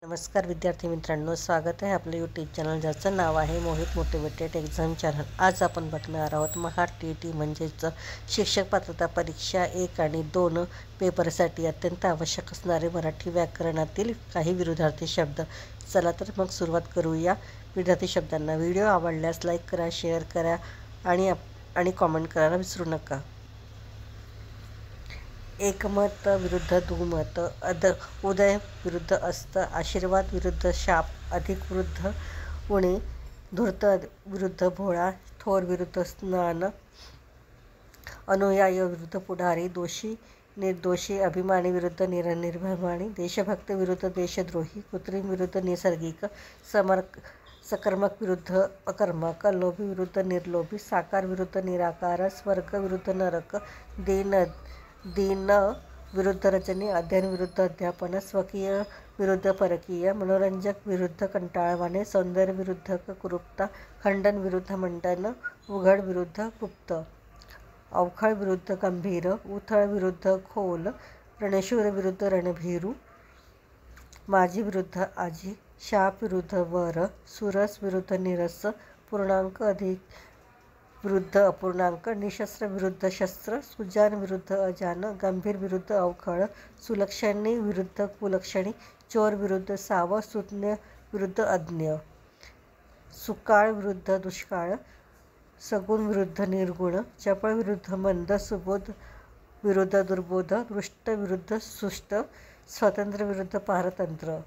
नमस्कार विद्यार्थी मित्रांनो, स्वागत आहे आपलं यूट्यूब चॅनल ज्याचं नाव आहे मोहित मोटिवेटेड एक्झाम चॅनल। आज आपण बघणार आहोत महाटीईटी म्हणजेच शिक्षक पात्रता परीक्षा 1 आणि 2 पेपरसाठी अत्यंत आवश्यक असणारे मराठी व्याकरणातील काही विरुद्धार्थी शब्द। चला तर मग सुरुवात करूया विरुद्धार्थी शब्दांना। व्हिडिओ आवडल्यास लाईक करा, शेअर करा आणि कॉमेंट करायला विसरू नका। एकमत विरुद्ध दुमत, उदय विरुद्ध अस्त, आशीर्वाद विरुद्ध शाप, अधिक विरुद्ध उणे, धूर्त विरुद्ध भोळा, थोर विरुद्ध स्नान, अनुयायी विरुद्ध पुढारी, दोषी निर्दोषी, अभिमानी विरुद्ध निरभिमानी, देशभक्त विरुद्ध देशद्रोही, कृत्रिम विरुद्ध नैसर्गिक, सकर्मक विरुद्ध अकर्मक, लोभी विरुद्ध निर्लोभी, साकार विरुद्ध निराकार, स्वर्ग विरुद्ध नरक, दीन विरुद्ध रजनी, अध्ययन विरुद्ध अध्यापन, स्वकीय विरुद्ध परकीय, मनोरंजक विरुद्ध कंटाळवाणे, सौंदर्य विरुद्ध कुरूपता, खंडन विरुद्ध मंडन, उघड विरुद्ध गुप्त, अवखळ विरुद्ध गंभीर, उथळ विरुद्ध खोल, रणशूर विरुद्ध रणभीरू, माझी विरुद्ध आजी, शाप विरुद्ध वर, सुरस विरुद्ध निरस, पूर्णांक अधिक विरुद्ध अपूर्णांक, निशस्त्र विरुद्ध शस्त्र, सुजान विरुद्ध अजान, गंभीर विरुद्ध अवखळ, सुलक्षणी विरुद्ध कुलक्षणी, चोर विरुद्ध साव, सुज्ञ विरुद्ध अज्ञ, सुकाळ विरुद्ध दुष्काळ, सगुण विरुद्ध निर्गुण, चपळ विरुद्ध मंद, सुबोध विरुद्ध दुर्बोध, दृष्ट विरुद्ध सुष्ट, स्वतंत्र विरुद्ध पारतंत्र।